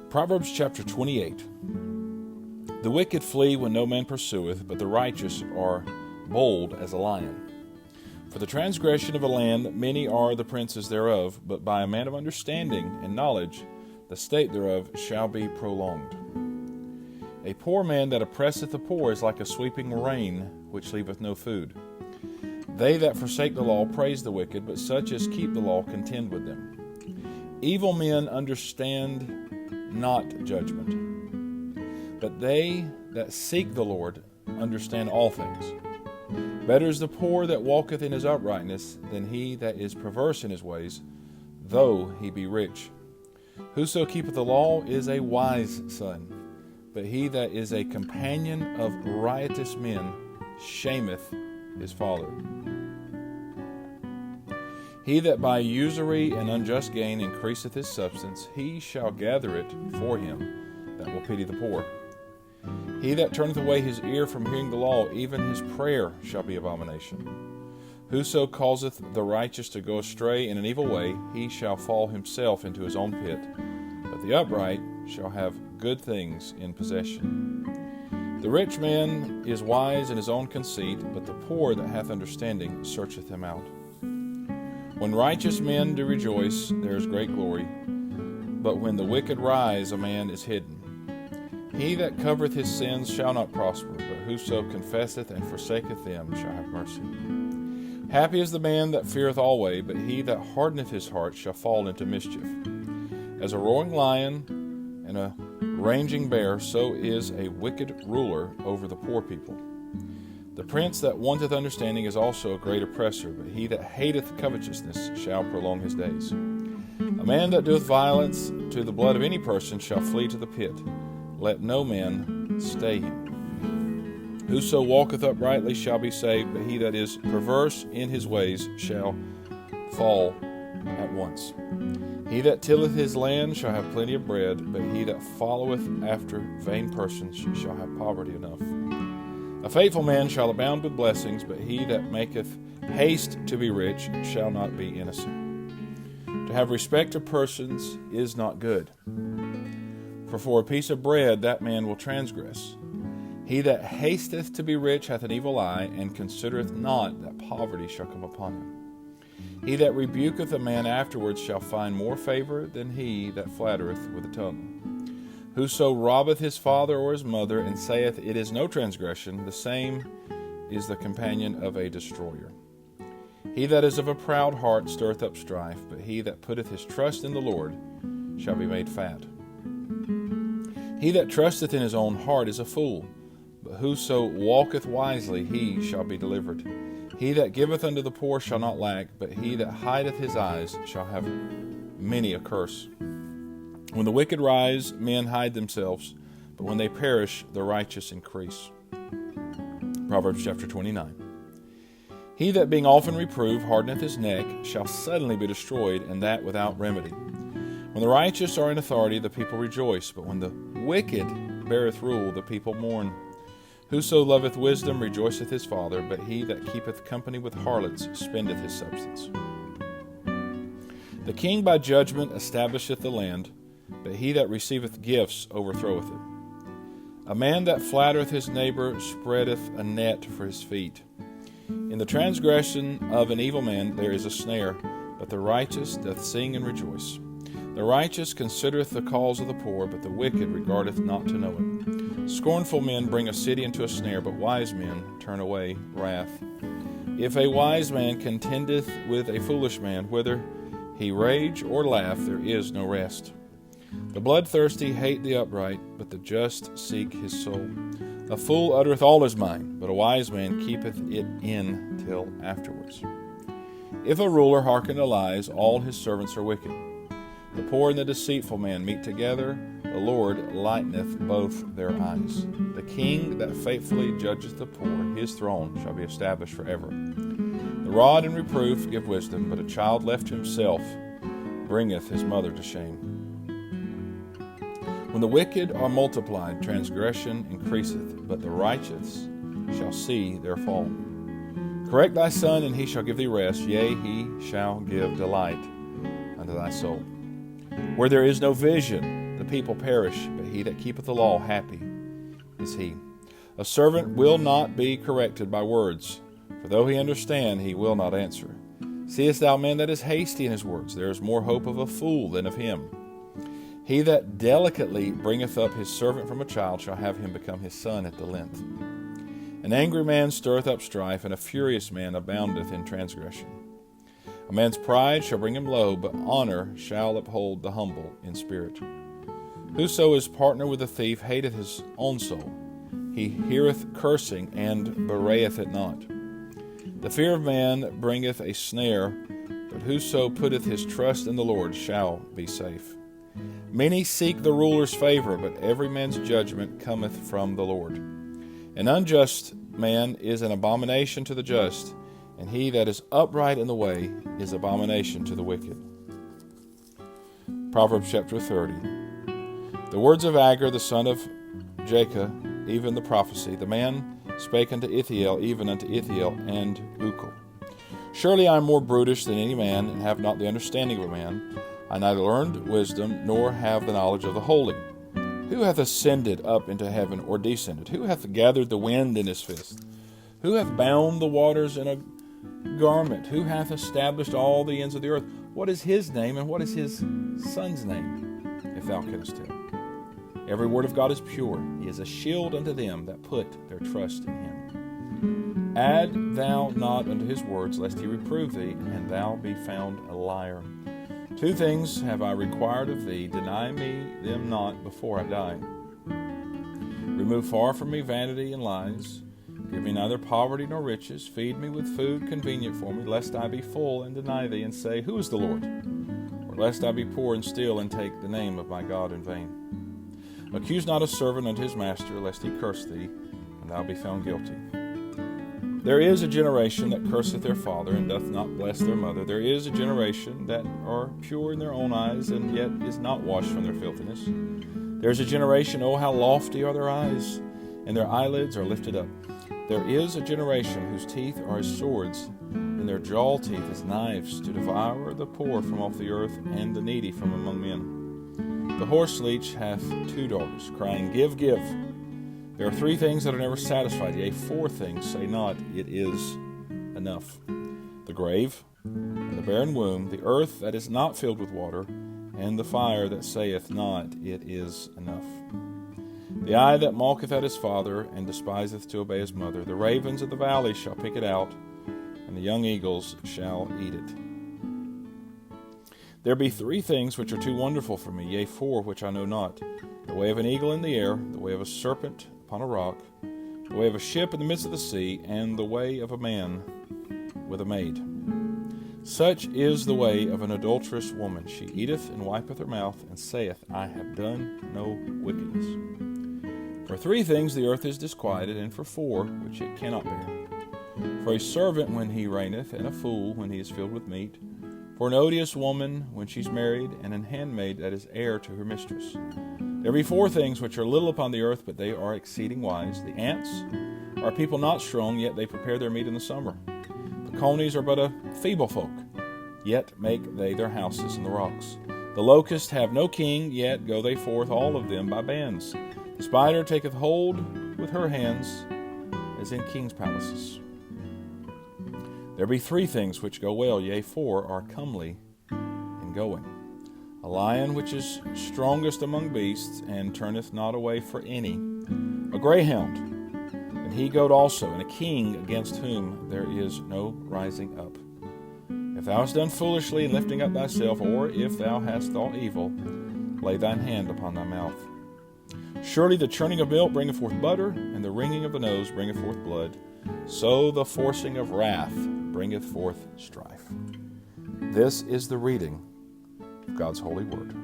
Proverbs chapter 28. The wicked flee when no man pursueth, but the righteous are bold as a lion. For the transgression of a land many are the princes thereof, but by a man of understanding and knowledge the state thereof shall be prolonged. A poor man that oppresseth the poor is like a sweeping rain, which leaveth no food. They that forsake the law praise the wicked, but such as keep the law contend with them. Evil men understand not judgment, but they that seek the Lord understand all things. Better is the poor that walketh in his uprightness than he that is perverse in his ways, though he be rich. Whoso keepeth the law is a wise son, but he that is a companion of riotous men shameth his father. He that by usury and unjust gain increaseth his substance, he shall gather it for him that will pity the poor. He that turneth away his ear from hearing the law, even his prayer shall be abomination. Whoso causeth the righteous to go astray in an evil way, he shall fall himself into his own pit, but the upright shall have good things in possession. The rich man is wise in his own conceit, but the poor that hath understanding searcheth him out. When righteous men do rejoice, there is great glory, but when the wicked rise, a man is hidden. He that covereth his sins shall not prosper, but whoso confesseth and forsaketh them shall have mercy. Happy is the man that feareth always, but he that hardeneth his heart shall fall into mischief. As a roaring lion and a raging bear, so is a wicked ruler over the poor people. The prince that wanteth understanding is also a great oppressor, but he that hateth covetousness shall prolong his days. A man that doeth violence to the blood of any person shall flee to the pit. Let no man stay him. Whoso walketh uprightly shall be saved, but he that is perverse in his ways shall fall at once. He that tilleth his land shall have plenty of bread, but he that followeth after vain persons shall have poverty enough. A faithful man shall abound with blessings, but he that maketh haste to be rich shall not be innocent. To have respect of persons is not good, for a piece of bread that man will transgress. He that hasteth to be rich hath an evil eye, and considereth not that poverty shall come upon him. He that rebuketh a man afterwards shall find more favor than he that flattereth with the tongue. Whoso robbeth his father or his mother, and saith, It is no transgression, the same is the companion of a destroyer. He that is of a proud heart stirreth up strife, but he that putteth his trust in the Lord shall be made fat. He that trusteth in his own heart is a fool, but whoso walketh wisely, he shall be delivered. He that giveth unto the poor shall not lack, but he that hideth his eyes shall have many a curse. When the wicked rise, men hide themselves, but when they perish, the righteous increase. Proverbs chapter 29. He that being often reproved hardeneth his neck shall suddenly be destroyed, and that without remedy. When the righteous are in authority, the people rejoice, but when the wicked beareth rule, the people mourn. Whoso loveth wisdom rejoiceth his father, but he that keepeth company with harlots spendeth his substance. The king by judgment establisheth the land, but he that receiveth gifts overthroweth it. A man that flattereth his neighbor spreadeth a net for his feet. In the transgression of an evil man there is a snare, but the righteous doth sing and rejoice. The righteous considereth the cause of the poor, but the wicked regardeth not to know it. Scornful men bring a city into a snare, but wise men turn away wrath. If a wise man contendeth with a foolish man, whether he rage or laugh, there is no rest. The bloodthirsty hate the upright, but the just seek his soul. A fool uttereth all his mind, but a wise man keepeth it in till afterwards. If a ruler hearken to lies, all his servants are wicked. The poor and the deceitful man meet together. The Lord lighteneth both their eyes. The king that faithfully judgeth the poor, his throne shall be established forever. The rod and reproof give wisdom, but a child left to himself bringeth his mother to shame. When the wicked are multiplied, transgression increaseth, but the righteous shall see their fall. Correct thy son, and he shall give thee rest. Yea, he shall give delight unto thy soul. Where there is no vision, the people perish, but he that keepeth the law, happy is he. A servant will not be corrected by words, for though he understand, he will not answer. Seest thou man that is hasty in his words? There is more hope of a fool than of him. He that delicately bringeth up his servant from a child shall have him become his son at the length. An angry man stirreth up strife, and a furious man aboundeth in transgression. A man's pride shall bring him low, but honor shall uphold the humble in spirit. Whoso is partner with a thief hateth his own soul. He heareth cursing, and bewrayeth it not. The fear of man bringeth a snare, but whoso putteth his trust in the Lord shall be safe. Many seek the ruler's favor, but every man's judgment cometh from the Lord. An unjust man is an abomination to the just, and he that is upright in the way is abomination to the wicked. Proverbs chapter 30. The words of Agur, the son of Jacob, even the prophecy. The man spake unto Ithiel, even unto Ithiel and Ucal. Surely I am more brutish than any man, and have not the understanding of a man. I neither learned wisdom, nor have the knowledge of the holy. Who hath ascended up into heaven, or descended? Who hath gathered the wind in his fist? Who hath bound the waters in a garment? Who hath established all the ends of the earth? What is his name, and what is his son's name, if thou canst tell? Every word of God is pure. He is a shield unto them that put their trust in him. Add thou not unto his words, lest he reprove thee, and thou be found a liar. 2 things have I required of thee, deny me them not before I die. Remove far from me vanity and lies. Give me neither poverty nor riches. Feed me with food convenient for me, lest I be full and deny thee, and say, Who is the Lord? Or lest I be poor and steal, and take the name of my God in vain. Accuse not a servant unto his master, lest he curse thee, and thou be found guilty. There is a generation that curseth their father, and doth not bless their mother. There is a generation that are pure in their own eyes, and yet is not washed from their filthiness. There is a generation, oh, how lofty are their eyes, and their eyelids are lifted up. There is a generation whose teeth are as swords, and their jaw teeth as knives, to devour the poor from off the earth, and the needy from among men. The horse leech hath 2 daughters, crying, Give, give. There are 3 things that are never satisfied, yea, 4 things say not, It is enough. The grave, and the barren womb, the earth that is not filled with water, and the fire that saith not, It is enough. The eye that mocketh at his father, and despiseth to obey his mother. The ravens of the valley shall pick it out, and the young eagles shall eat it. There be 3 things which are too wonderful for me, yea, 4 which I know not. The way of an eagle in the air, the way of a serpent upon a rock, the way of a ship in the midst of the sea, and the way of a man with a maid. Such is the way of an adulterous woman. She eateth and wipeth her mouth, and saith, I have done no wickedness. For 3 things the earth is disquieted, and for 4 which it cannot bear. For a servant when he reigneth, and a fool when he is filled with meat. For an odious woman when she's married, and an handmaid that is heir to her mistress. There be 4 things which are little upon the earth, but they are exceeding wise. The ants are people not strong, yet they prepare their meat in the summer. The conies are but a feeble folk, yet make they their houses in the rocks. The locusts have no king, yet go they forth all of them by bands. The spider taketh hold with her hands, as in kings' palaces. There be 3 things which go well, yea, 4 are comely in going. A lion which is strongest among beasts, and turneth not away for any. A greyhound, and he goat also, and a king against whom there is no rising up. If thou hast done foolishly in lifting up thyself, or if thou hast thought evil, lay thine hand upon thy mouth. Surely the churning of milk bringeth forth butter, and the wringing of the nose bringeth forth blood. So the forcing of wrath bringeth forth strife. This is the reading of God's holy word.